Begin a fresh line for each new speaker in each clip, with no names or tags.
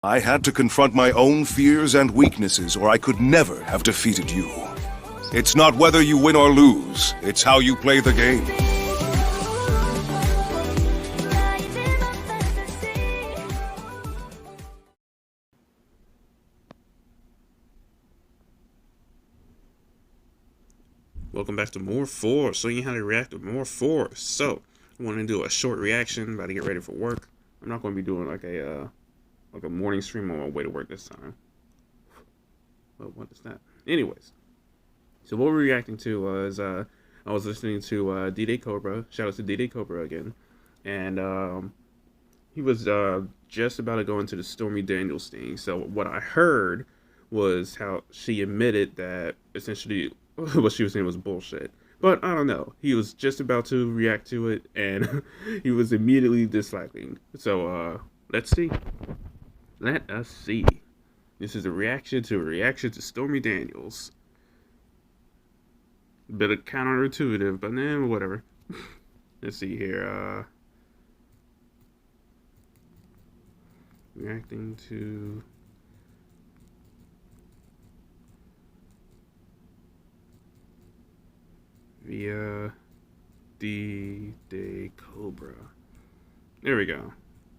I had to confront my own fears and weaknesses, or I could never have defeated you. It's not whether you win or lose, it's how you play the game.
Welcome back to More Force, showing you how to react to More Force. So, I want to do a short reaction, about to get ready for work. I'm not going to be doing like a morning stream on my way to work this time. Well, what is that? Anyways, so what we're reacting to was, I was listening to D-Day Cobra. Shout out to D-Day Cobra again. And he was just about to go into the Stormy Daniel thing. So what I heard was how she admitted that essentially what she was saying was bullshit. But I don't know. He was just about to react to it, and he was immediately disliking. So let's see. Let us see. This is a reaction to Stormy Daniels. A bit of counterintuitive, but then whatever. Let's see here. Reacting to via D-Day Cobra. There we go.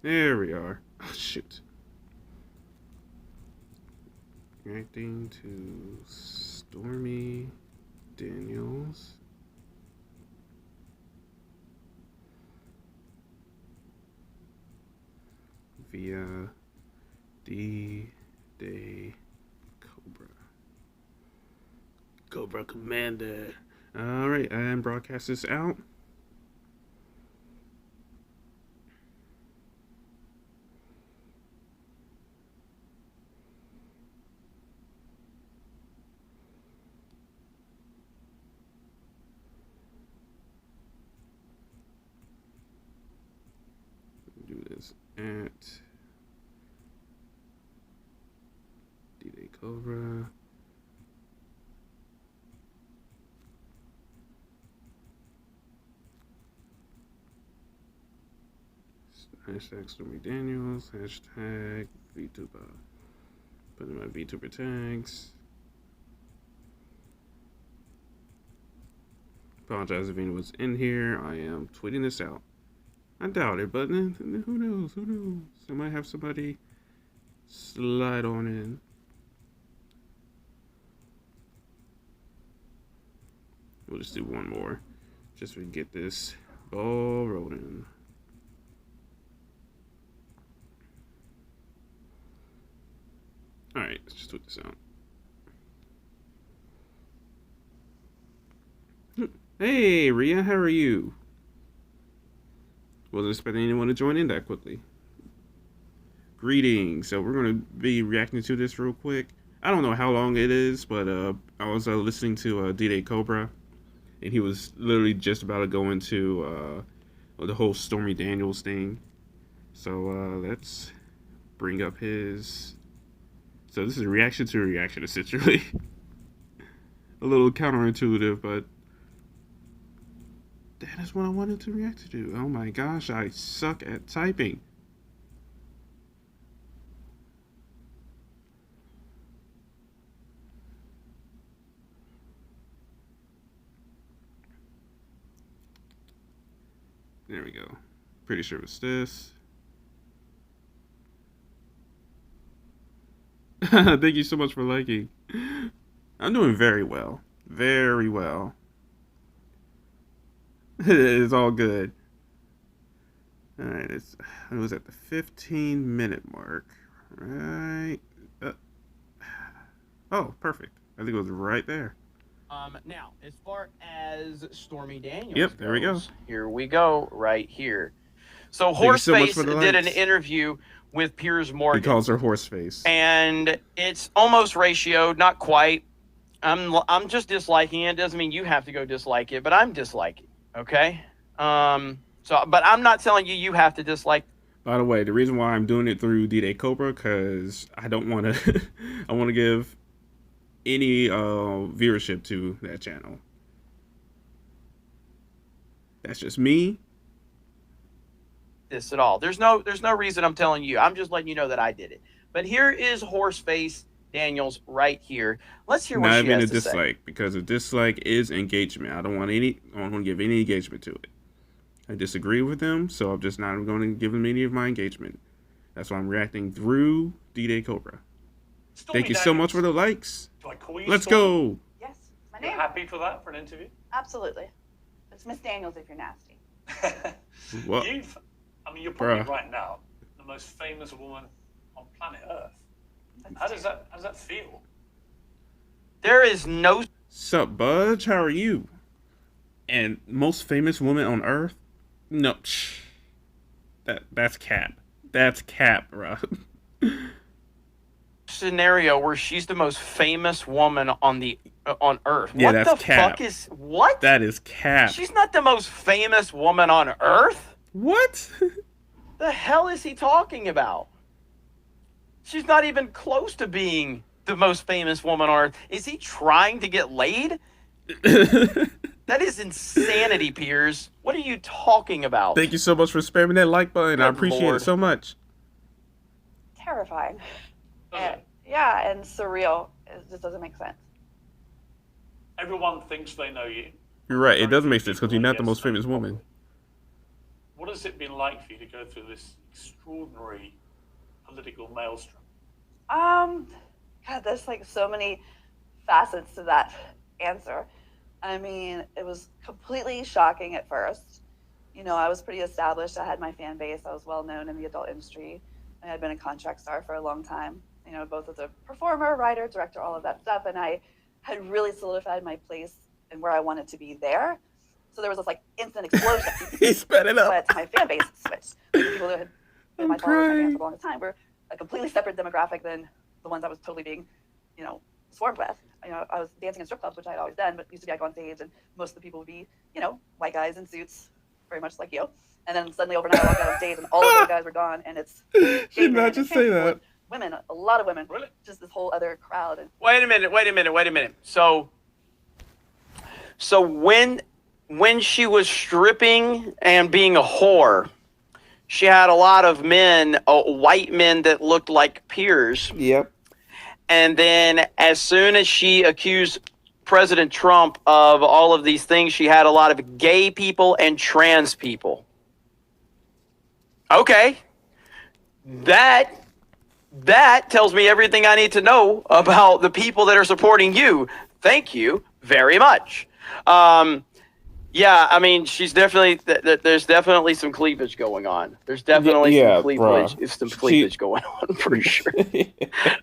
There we are. Oh, shoot. Reacting to Stormy Daniels. Via D-Day Cobra. Cobra Commander. Alright, and broadcast this out. Do this at D-Day Cobra. Hashtag Stormy Daniels. Hashtag VTuber. Put in my VTuber tags. Apologize if anyone's in here. I am tweeting this out. I doubt it, but who knows? Who knows? I might have somebody slide on in. We'll just do one more, just so we can get this ball rolling. Alright, let's just tweet this out. Hey, Rhea, how are you? Wasn't expecting anyone to join in that quickly. Greetings. So we're going to be reacting to this real quick. I don't know how long it is, but I was listening to D-Day Cobra, and he was literally just about to go into the whole Stormy Daniels thing. So let's bring up his... So this is a reaction to a reaction, essentially. A little counterintuitive, but that is what I wanted to react to. Oh my gosh, I suck at typing. There we go. Pretty sure it's this. Thank you so much for liking. I'm doing very well. Very well. It's all good. Alright, it was at the 15-minute mark. Right. Oh, perfect. I think it was right there.
Now, as far as Stormy Daniels
Yep, there we go.
Here we go, right here. So Horseface did an interview with Piers Morgan.
He calls her Horseface.
And it's almost ratioed, not quite. I'm just disliking it. Doesn't mean you have to go dislike it, but I'm disliking it, okay? But I'm not telling you you have to dislike.
By the way, the reason why I'm doing it through D-Day Cobra, because I don't want to, I want to give any viewership to that channel. That's just me.
This at all. There's no reason I'm telling you. I'm just letting you know that I did it. But here is Horseface Daniels right here. Let's hear what
Not
she
even
has
a
to say.
dislike, because a dislike is engagement. I don't want to give any engagement to it. I disagree with them, so I'm just not going to give them any of my engagement. That's why I'm reacting through D-Day Cobra.
Stormy
Thank you so much for the likes.
Do I call you
Let's
Stormy?
go.
Yes, it's my
You're
name.
happy for that, for an interview?
Absolutely. It's Miss Daniels if you're nasty.
What?
You're probably
Bruh.
right now the most famous woman on planet Earth. How does that feel?
There is no
Sup, Budge? How are you? And most famous woman on Earth? No, that's cap. That's cap, bro.
scenario where she's the most famous woman on Earth.
Yeah,
What
that's
the
cap.
fuck is what?
That is cap.
She's not the most famous woman on Earth.
What?
The hell is he talking about? She's not even close to being the most famous woman on Earth. Is he trying to get laid? That is insanity, Piers. What are you talking about?
Thank you so much for spamming that like button. I
Good
appreciate
Lord.
it so much.
Terrifying.
Does it?
Yeah, and surreal. It just doesn't make sense.
Everyone thinks they know you.
You're right. It
Very
does
few
make sense because
people,
you're
I
not the
guess,
most
know
famous
you
woman.
properly. What has it been like for you to go through this extraordinary political maelstrom?
God, there's like so many facets to that answer. I mean, it was completely shocking at first. You know, I was pretty established. I had my fan base. I was well known in the adult industry. I had been a contract star for a long time, you know, both as a performer, writer, director, all of that stuff. And I had really solidified my place and where I wanted to be there. So there was this like instant explosion.
He sped it up.
But my fan base switched. Like, the people who had been my followers, my
crying.
fans for the longest time were a completely separate demographic than the ones I was totally being, you know, swarmed with. You know, I was dancing in strip clubs, which I had always done, but used to be I go on stage and most of the people would be, you know, white guys in suits, very much like you. And then suddenly overnight I walked out on stage and all of those guys were gone, and it's
Did not just say that.
women, a lot of women,
Really?
just this whole other crowd. And
Wait a minute. So when she was stripping and being a whore, she had a lot of men, white men that looked like peers.
Yep.
And then as soon as she accused President Trump of all of these things, she had a lot of gay people and trans people. Okay. That tells me everything I need to know about the people that are supporting you. Thank you very much. Yeah, I mean, she's definitely there's definitely some cleavage going on. There's definitely
Yeah,
some cleavage.
bruh.
It's some cleavage going on for sure.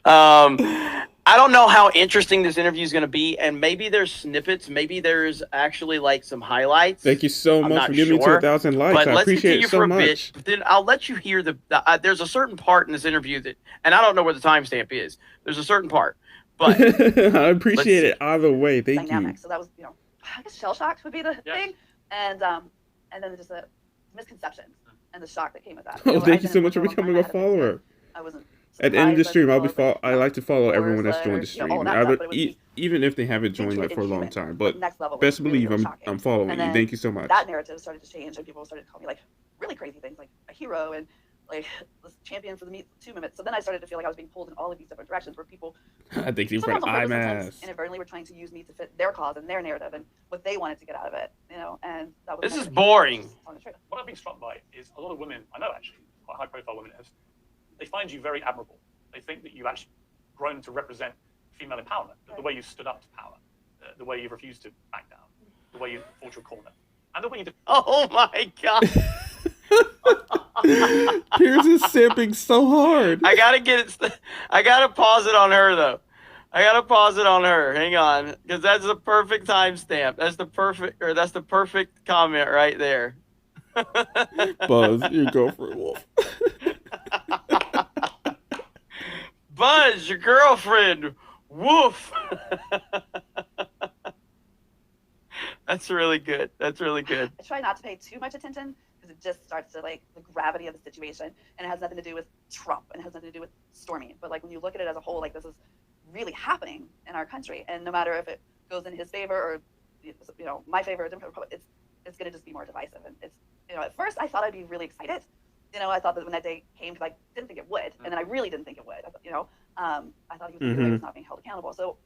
I don't know how interesting this interview is going to be, and maybe there's snippets. Maybe there's actually like some highlights.
Thank you so
I'm
much
not
for giving me
sure,
2,000 likes.
But
I
let's
appreciate
continue
it so
for a
much.
bit. Then I'll let you hear there's a certain part in this interview that, and I don't know where the timestamp is. There's a certain part, but
I appreciate it either way. Thank
dynamic.
you.
So that was, you know, I guess shell shocked would be the
Yes.
thing. And then just the misconceptions and the shock that came with that.
Oh,
You know,
thank
I've
you
been
so
in
much for
it a long
becoming
time.
a follower.
I wasn't
At the end of the
surprised by
stream, I'll be
people,
I like to follow everyone that's joined the
wars, you know,
stream,
all that stuff, but it was
even if they haven't joined
intuitive
like for a long
human,
time. But
next level was
best
really,
believe
really
I'm
shocking.
following
And
you.
then
Thank you so much.
that narrative started to change, and people started to call me like really crazy things, like a hero and like this champion for the Me Too movement. So then I started to feel like I was being pulled in all of these different directions, where people
I think you
sometimes
for
on
eye
purpose, sometimes
mask.
inadvertently were trying to use me to fit their cause and their narrative and what they wanted to get out of it, you know. And that was
this
kind
is
of
boring.
telling the truth.
What I've been struck by is a lot of women, I know actually, quite high-profile women, they find you very admirable. They think that you've actually grown to represent female empowerment, the way you stood up to power, the way you refused to back down, the way you fought your corner, and the way you
Oh my god!
Piers is simping so hard.
I gotta get it. I gotta pause it on her though. I gotta pause it on her. Hang on, because that's the perfect timestamp. That's the perfect comment right there.
Buzz, your girlfriend wolf.
Buzz, your girlfriend. Woof. That's really good. That's really good.
I try not to pay too much attention because it just starts to like the gravity of the situation, and it has nothing to do with Trump and it has nothing to do with Stormy. But like when you look at it as a whole, like this is really happening in our country, and no matter if it goes in his favor or you know my favor or Democrat, it's going to just be more divisive. And it's, you know, at first I thought I'd be really excited you know, I thought that when that day came, because I didn't think it would, and then I really didn't think it would. You know, I thought he was
Mm-hmm.
was not being held accountable. So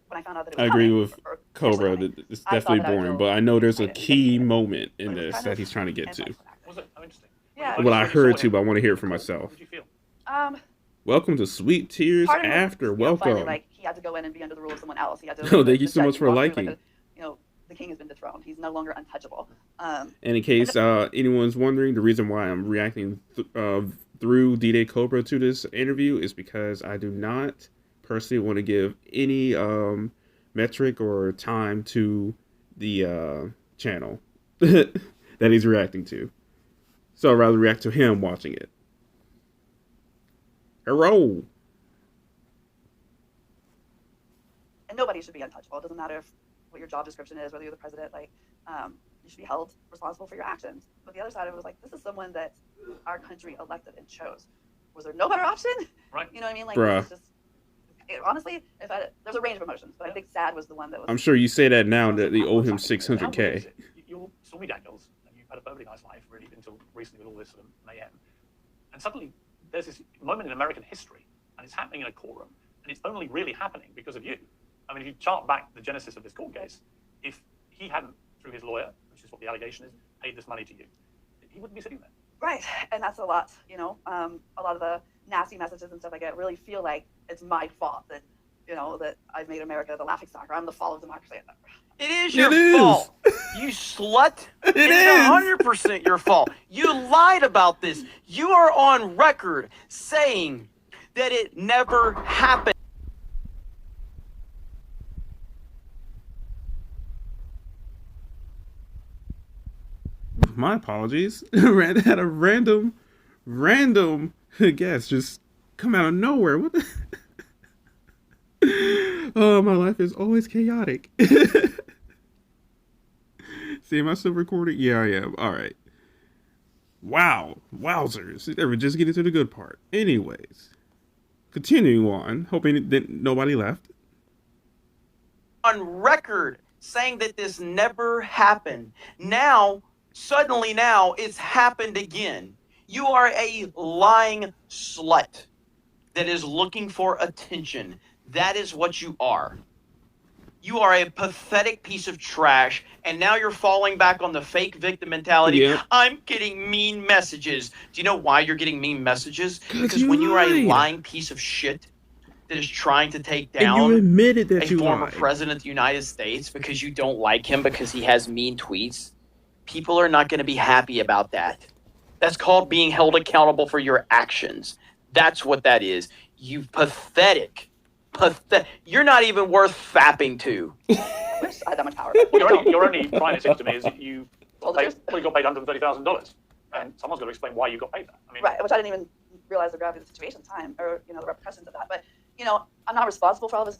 when I found out that it was
I agree
coming,
with
or
Cobra
coming,
that it's
I thought
definitely
that I would
boring,
feel
but I know there's a
excited and
key
vindicated.
moment
But
in
it was
this
kind
that
of
he's trying to get to.
anticlimactic.
Was it? How interesting.
Yeah.
Well, I
When you
heard
saw
too,
him
but I want to hear it for
in court,
myself.
What did you feel?
Welcome to Sweet Tears
Part of me was,
After.
you know,
Welcome.
finally, like, he had to go in and be under the rule of someone else. He had to.
Oh, thank you
the
so
judge
much for
walked through,
liking.
like, you know, the king has been dethroned. He's no longer untouchable.
And in case anyone's wondering, the reason why I'm reacting through D-Day Cobra to this interview is because I do not personally want to give any metric or time to the channel that he's reacting to. So I'd rather react to him watching it. Hello.
And nobody should be untouchable. It doesn't matter what your job description is, whether you're the president. Like, you should be held responsible for your actions. But the other side of it was like, this is someone that our country elected and chose. Was there no better option?
Right.
You know what I mean? Like,
Bruh.
it's just, honestly, there's a range of emotions, but I think sad was the one that was.
I'm sure you say that now that they owe him
How weird is
$600K.
it? You're Stormy Daniels, and you've had a perfectly nice life, really, until recently with all this sort of mayhem. And suddenly, there's this moment in American history, and it's happening in a courtroom, and it's only really happening because of you. I mean, if you chart back the genesis of this court case, if he hadn't, through his lawyer, which is what the allegation is, paid this money to you, he wouldn't be sitting there.
Right, and that's a lot. You know, a lot of the nasty messages and stuff I get really feel like it's my fault that, you know, that I've made America the laughingstock, or I'm the fall of democracy.
It is your
It is.
fault. You slut.
It
is
is.
100% your fault. You lied about this. You are on record saying that it never happened.
My apologies. Had a random guest just come out of nowhere. What the? Oh, my life is always chaotic. See, am I still recording? Yeah, I am. All right. Wow. Wowzers. We're just getting to the good part. Anyways. Continuing on. Hoping that nobody left.
On record saying that this never happened. Now, suddenly now, it's happened again. You are a lying slut that is looking for attention. That is what you are. You are a pathetic piece of trash, and now you're falling back on the fake victim mentality.
Yep.
I'm getting mean messages. Do you know why you're getting mean messages? Because
you
when you are a
lied.
lying piece of shit that is trying to take
And
down
you admitted that
a
you
former
lied.
president of the United States because you don't like him because he has mean tweets, people are not going to be happy about that. That's called being held accountable for your actions. That's what that is. You pathetic. You're not even worth fapping to.
I wish I had that much power.
Your only crime, it seems to me, is that you
Told the truth.
probably got paid $130,000, and someone's got to explain why you got paid that. I mean,
Right, which I didn't even realize the gravity of the situation at the time, or, you know, the repercussions of that. But, you know, I'm not responsible for all of his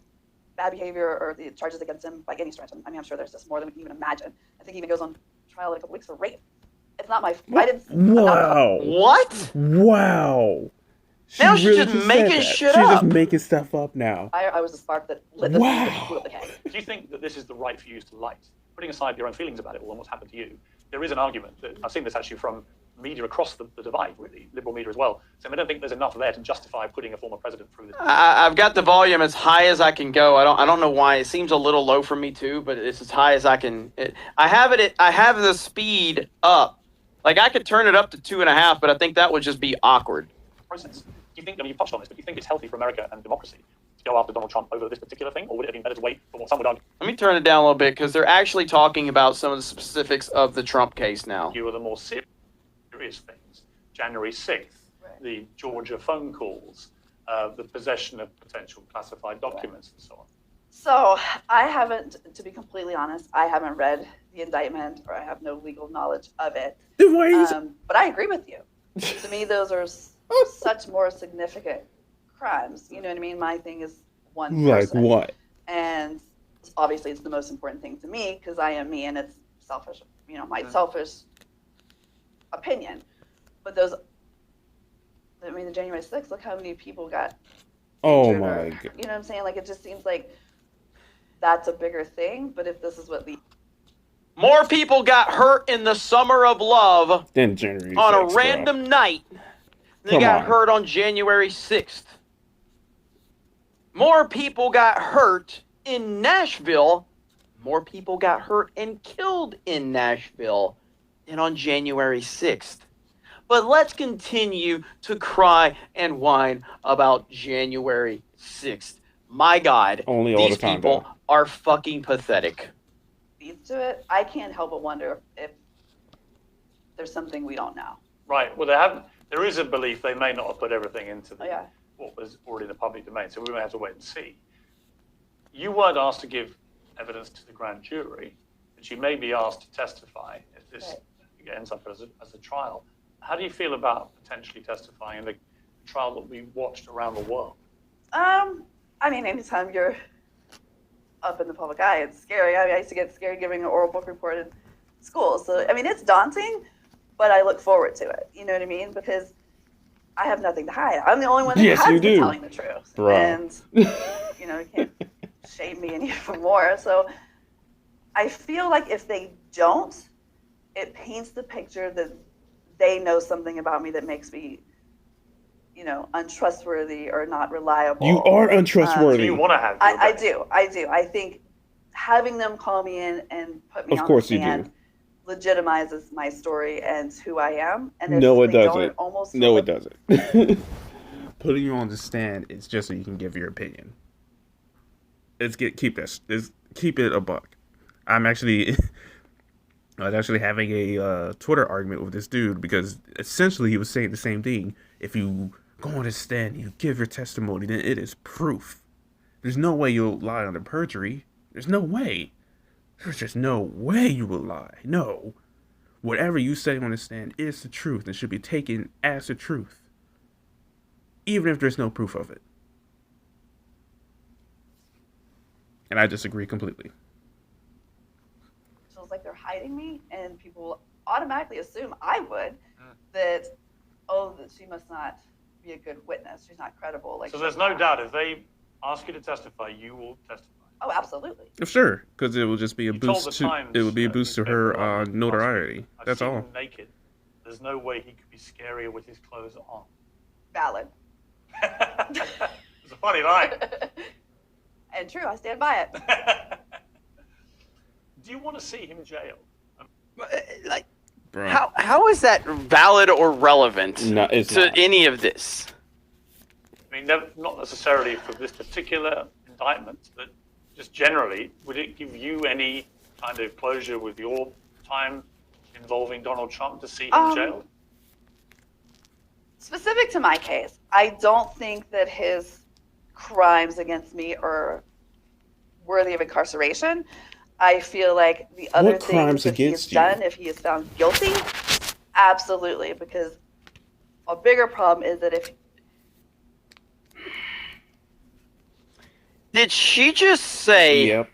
bad behavior or the charges against him by any stretch. I mean, I'm sure there's just more than we can even imagine. I think he even goes on trial in a couple weeks for rape. It's not my. I didn't.
Wow.
What?
Wow.
Now she's
really
just
said
making
that.
shit
She's
up.
just making stuff up now.
I was the spark that lit the
Wow.
that blew up the keg.
do you think that this is the right for you to light? Putting aside your own feelings about it all and what's happened to you, there is an argument that I've seen this actually from media across the divide, really, liberal media as well. So I don't think there's enough there to justify putting a former president through this.
I've got the volume as high as I can go. I don't know why. It seems a little low for me too, but it's as high as I can. I have the speed up. Like I could turn it up to 2.5, but I think that would just be awkward.
Process. Do you think, I mean, you've touched on this, but do you think it's healthy for America and democracy to go after Donald Trump over this particular thing, or would it have been better to wait for what some would argue?
Let me turn it down a little bit because they're actually talking about some of the specifics of the Trump case now.
You are the more serious things. January 6th, the Georgia phone calls, the possession of potential classified documents, and so on.
So I haven't, to be completely honest, I haven't read the indictment, or I have no legal knowledge of it.
Then why are you
But I agree with you. To me, those are such more significant crimes. You know what I mean? My thing is one
like
person.
what?
And obviously it's the most important thing to me because I am me and it's selfish, you know, my selfish opinion. But those, I mean, the January 6th, look how many people got
Oh
injured
my
or-
god.
You know what I'm saying? Like, it just seems like that's a bigger thing. But if this is what the
More people got hurt in the summer of love
Then January
on
6th,
a
bro.
random night than
Come
got
on.
hurt on January 6th. More people got hurt in Nashville. More people got hurt and killed in Nashville than on January 6th. But let's continue to cry and whine about January 6th. My God,
Only all
these
the time,
people
though.
are fucking pathetic.
Leads to it. I can't help but wonder if there's something we don't know.
Right. Well, they haven't. There is a belief they may not have put everything into
Oh, yeah.
what was already in the public domain, so we may have to wait and see. You weren't asked to give evidence to the grand jury, but you may be asked to testify if this ends up as a trial. How do you feel about potentially testifying in the trial that we watched around the world?
I mean, anytime you're up in the public eye, it's scary. I used to get scared giving an oral book report in school. So, I mean, it's daunting, but I look forward to it. You know what I mean? Because I have nothing to hide. I'm the only one that
Yes,
has
you
been
do.
telling the truth.
Bro.
And, you can't shame me any more. So I feel like if they don't, it paints the picture that they know something about me that makes me, untrustworthy or not reliable.
You are
Do
untrustworthy.
you want to have?
I do. I think having them call me in and put me
Of
on
course
the
you do.
stand legitimizes my story and who I am. And if
No, it
they don't,
doesn't.
almost
No,
feels
it
like-
doesn't. Putting you on the stand is just so you can give your opinion. Keep it a buck. I was actually having a Twitter argument with this dude because essentially he was saying the same thing. If you go on a stand, you give your testimony, then it is proof. There's no way you'll lie under perjury. There's no way. There's just no way you will lie. No. Whatever you say on the stand is the truth and should be taken as the truth. Even if there's no proof of it. And I disagree completely.
feels like they're hiding me, and people will automatically assume I would that that she must not be a good witness. She's not credible.
So there's no doubt if they ask you to testify, you will testify.
Oh, absolutely.
Sure, because it will just be a
You told
boost
the
to
Times,
it would be a boost to
newspaper
her
last week,
notoriety.
I've
That's
seen
all.
him naked. There's no way he could be scarier with his clothes on.
Valid.
It's a funny line.
And true, I stand by it.
Do you want to see him jailed?
Like,
Bro.
how is that valid or relevant
No, it's
to
not.
any of this?
I mean, not necessarily for this particular indictment, but just generally, would it give you any kind of closure with your time involving Donald Trump to see him jailed?
Specific to my case, I don't think that his crimes against me are worthy of incarceration. I feel like the other
What
things
crimes
that he has
against you?
done, if he is found guilty, absolutely. Because a bigger problem is that if
Did she just say
Yep.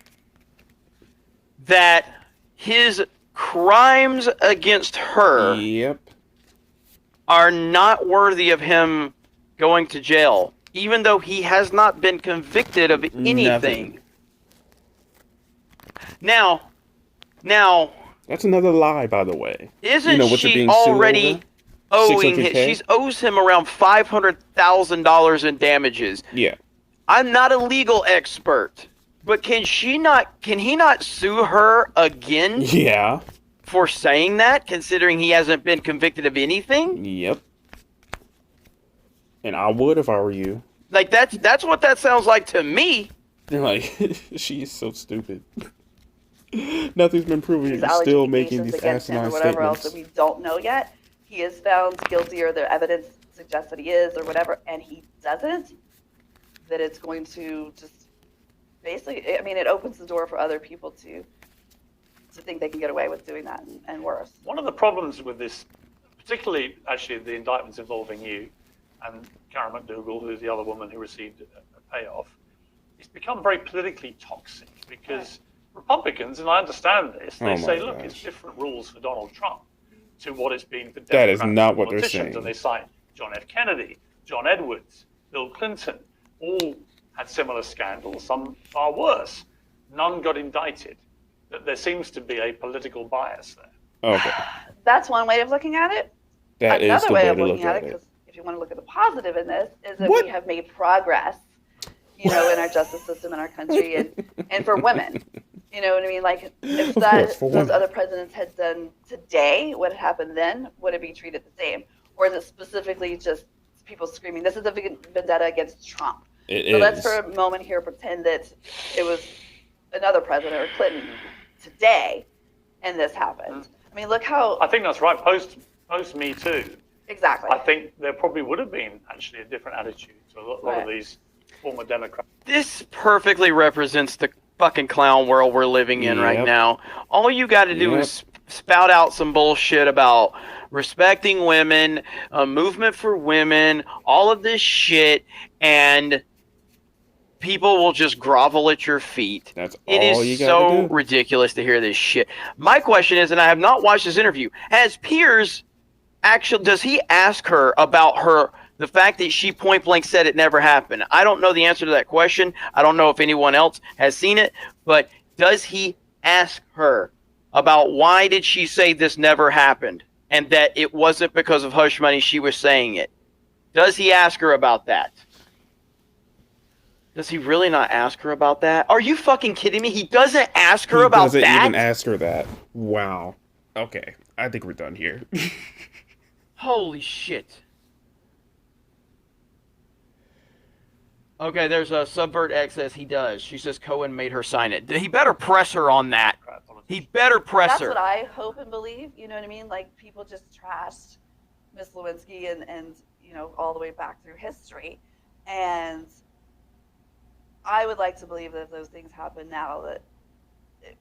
that his crimes against her
Yep.
are not worthy of him going to jail, even though he has not been convicted of anything?
Nothing.
Now,
That's another lie, by the way.
isn't
You know what you're
she
being sued
already
over?
owing him?
600K?
She owes him around $500,000 in damages.
Yeah.
I'm not a legal expert, but can he not sue her again
Yeah.
for saying that, considering he hasn't been convicted of anything?
Yep. And I would if I were you.
Like that's what that sounds like to me.
They're like, she is so stupid. Nothing's been proven.
these
You're still making
allegations
these
against him or
asinine
whatever else that
statements.
we don't know yet, he is found guilty or the evidence suggests that he is or whatever, and he doesn't, that it's going to just basically, I mean, it opens the door for other people to think they can get away with doing that and worse.
One of the problems with this, particularly actually the indictments involving you and Karen McDougal, who's the other woman who received a payoff, it's become very politically toxic because Republicans, and I understand this, they
Oh my
say, look,
gosh.
it's different rules for Donald Trump to what it's been for
That is
Democratic
not what they're
politicians.
saying.
And they cite John F. Kennedy, John Edwards, Bill Clinton, all had similar scandals, some far worse. None got indicted. that there seems to be a political bias there.
Okay.
That's one way of looking at it.
That is
Another
the
way
way
of
to
looking
look
at
at
it,
it.
because if you want to look at the positive in this, is that
What?
we have made progress, you know, in our justice system in our country, and for women. You know what I mean? Like, if
Of course, for
those
women.
other presidents had done today what had happened then, would it be treated the same? Or is it specifically just people screaming, this is a vendetta against Trump?
It
So let's
is.
for a moment here pretend that it was another president or Clinton today and this happened. I mean, look how...
I think that's right. Post Me Too,
Exactly.
I think there probably would have been actually a different attitude to a lot of these former Democrats.
This perfectly represents the fucking clown world we're living in right
Yep.
now. All you got to do
Yep.
is spout out some bullshit about respecting women, a movement for women, all of this shit, and people will just grovel at your feet.
That's
It
all
is
you gotta
so
do.
ridiculous to hear this shit. My question is, and I have not watched this interview, has Piers actually, does he ask her about the fact that she point blank said it never happened? I don't know the answer to that question. I don't know if anyone else has seen it, but does he ask her about why did she say this never happened and that it wasn't because of hush money she was saying it? Does he ask her about that? Does he really not ask her about that? Are you fucking kidding me? He doesn't ask her about
doesn't
that?
even ask her that. Wow. Okay, I think we're done here.
Holy shit. Okay, there's a Subvert X says he does. She says Cohen made her sign it. He better press her on that. He better press
That's
her.
what I hope and believe. You know what I mean? Like, people just trashed Miss Lewinsky and you know, all the way back through history. And I would like to believe that if those things happen now, that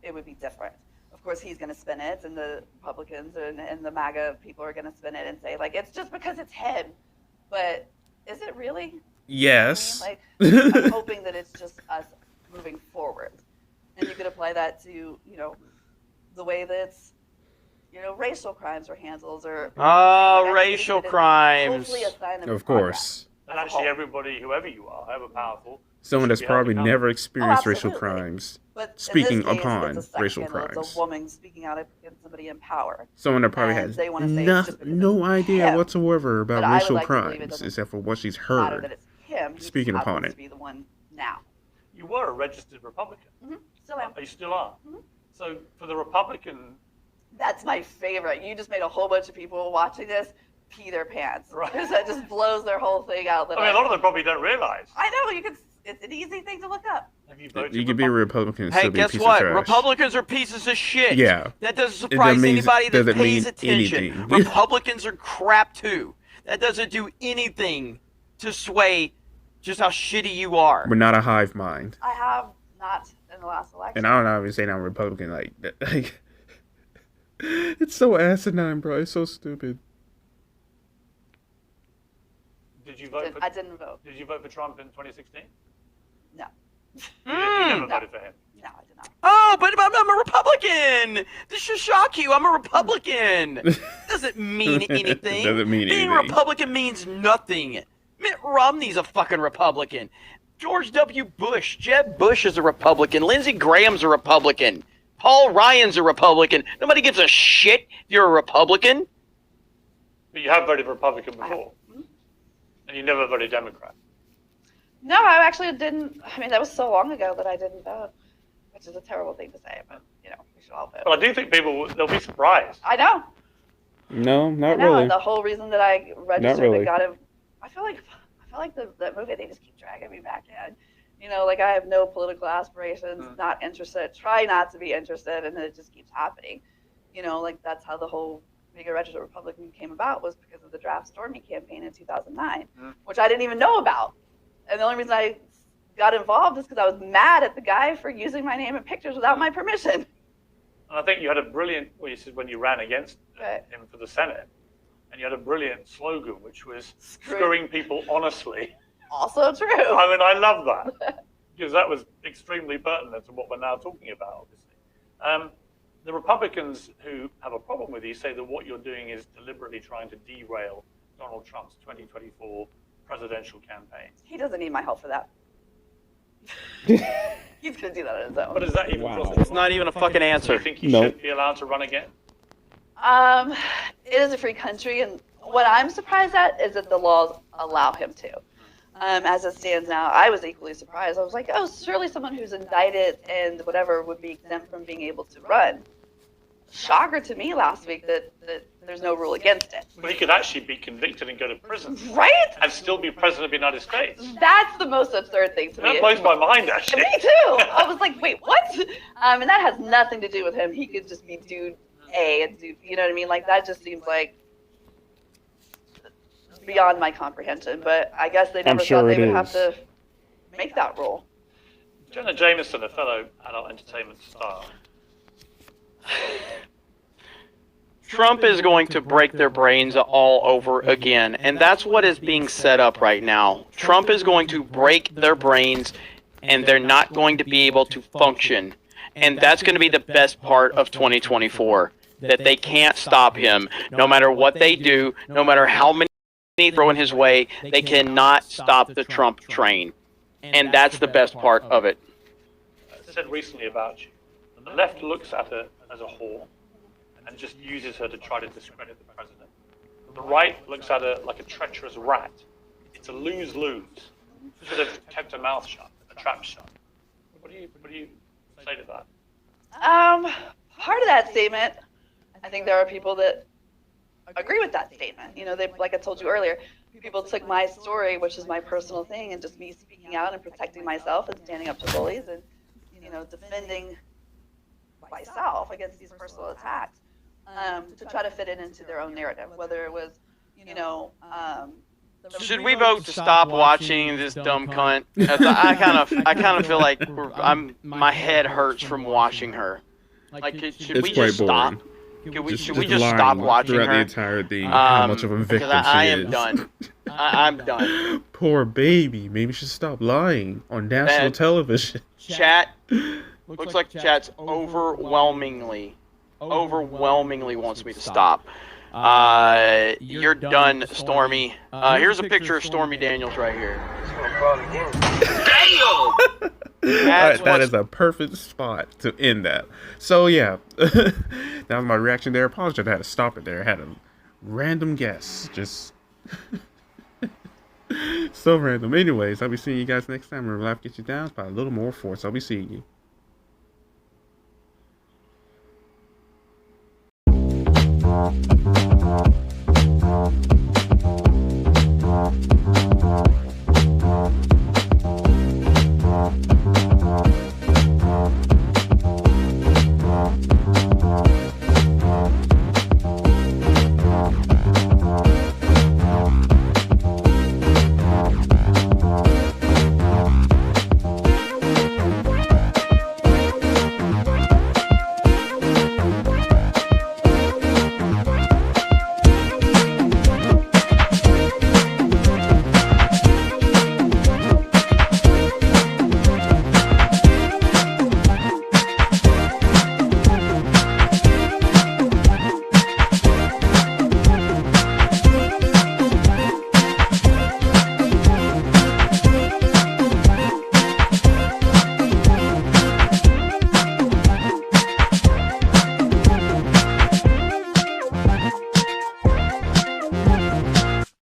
it would be different. Of course, he's going to spin it, and the Republicans and the MAGA people are going to spin it and say, like, it's just because it's him. But is it really?
Yes.
I mean, like, I'm hoping that it's just us moving forward. And you could apply that to, you know, the way that, you know, racial crimes are handled, or
Racial crimes.
hopefully a sign
Of course.
And actually, everybody, whoever you are, however powerful,
Someone that's
should be held
probably
accountable.
never experienced racial
absolutely.
crimes.
But in this
Speaking
case,
upon
it's a sex
racial
scandal.
crimes.
It's a woman speaking out against somebody in power.
Someone that probably
And
has
they wanna say it's just because
no
it's
idea
him.
whatsoever about
But I would
racial
like to believe it
crimes,
doesn't
except for what she's
matter that
heard.
it's him. He
Speaking
just
upon
happens
it.
to be the one now.
You were a registered Republican.
Still am.
You still are.
Mhm.
So for the Republican,
That's my favorite. You just made a whole bunch of people watching this pee their pants.
Right.
Because that just blows their whole thing out.
I mean, a lot of them probably don't realize.
I know, you could. It's an easy thing to look up.
Have you voted
You could be a Republican and
Hey,
still be a
guess
piece
what?
of trash.
Republicans are pieces of shit.
Yeah.
That doesn't surprise
means-
anybody that
doesn't
pays
mean
attention.
anything.
Republicans are crap too. That doesn't do anything to sway just how shitty you are.
We're not a hive mind.
I have not in the last election.
And I don't know if saying I'm Republican like that. Like, it's so asinine, bro. It's so stupid.
Did you vote for?
I didn't vote.
Did you vote for Trump in 2016?
No.
You never
Mm.
voted for him.
No, I did not.
Oh, but I'm a Republican. This should shock you. I'm a Republican. Doesn't mean anything.
Doesn't mean
Being a
anything.
Republican means nothing. Mitt Romney's a fucking Republican. George W. Bush, Jeb Bush is a Republican. Lindsey Graham's a Republican. Paul Ryan's a Republican. Nobody gives a shit if you're a Republican.
But you have voted Republican
I have.
before, and you never voted Democrat.
No, I actually didn't. I mean, that was so long ago that I didn't vote, which is a terrible thing to say, but, you know, we should all vote.
But I do think they'll be surprised.
I know.
No,
I
not
know.
really.
And the whole reason that I registered
really.
and got it, I feel like that movie, they just keep dragging me back in. You know, like, I have no political aspirations, not interested, try not to be interested, and then it just keeps happening. You know, like, that's how the whole being a registered Republican came about, was because of the draft Stormy campaign in 2009, which I didn't even know about. And the only reason I got involved is because I was mad at the guy for using my name and pictures without my permission.
And I think you had a brilliant, well, you said when you ran against
Right.
him for the Senate, and you had a brilliant slogan, which was
Screw-
screwing people honestly.
Also true.
I mean, I love that, because that was extremely pertinent to what we're now talking about, obviously. The Republicans who have a problem with you say that what you're doing is deliberately trying to derail Donald Trump's 2024 presidential campaign.
He doesn't need my help for that. He's gonna do that on his own.
But is that even
Wow.
possible?
It's not even a fucking
Do
answer.
you think he
Nope.
should be allowed to run again?
It is a free country, and what I'm surprised at is that the laws allow him to. As it stands now, I was equally surprised. I was like, oh, surely someone who's indicted and whatever would be exempt from being able to run. Shocker to me last week that there's no rule against it.
Well, he could actually be convicted and go to prison
Right?
and still be president of the United States.
That's the most absurd thing to me.
That blows my mind, actually.
Me too. I was like, wait, what? And that has nothing to do with him. He could just be dude A and dude, you know what I mean? Like, that just seems like beyond my comprehension. But I guess they never
sure
thought they
it
would have
is.
to make that rule.
Jenna Jameson, a fellow adult entertainment star.
Trump is going to break their brains all over again, and that's what is being set up right now. Trump is going to break their brains, and they're not going to be able to function. And that's going to be the best part of 2024, that they can't stop him. No matter what they do, no matter how many they throw in his way, they cannot stop the Trump train. And that's the best part of it.
I said recently about you, the left looks at her as a whore and just uses her to try to discredit the president. The right looks at her like a treacherous rat. It's a lose-lose. Should have kept her mouth shut, a trap shut. What do you say to that?
Part of that statement, I think there are people that agree with that statement. You know, they, like I told you earlier, people took my story, which is my personal thing, and just me speaking out and protecting myself and standing up to bullies and, you know, defending myself against these personal attacks, to try to fit it into their own narrative, whether it was, you know,
Should we vote to stop watching this dumb cunt? I kind of feel like my head hurts from watching her. Like, should
It's
we
quite
just stop?
boring.
Should we just stop watching
throughout
her?
the entire thing? How much of a victim
Because I
she
am
is.
done. I'm done.
Poor baby. Maybe she should stop lying on national
That-
television.
Chat looks like chat's overwhelmingly wants me to stop. You're done, Stormy. Here's a picture of Stormy Daniels right here.
That is a perfect spot to end that. So yeah, that was my reaction there. Apologize, I had to stop it there. I had a random guess, just so random. Anyways, I'll be seeing you guys next time. Remember, life gets you down, it's probably a little more force. I'll be seeing you.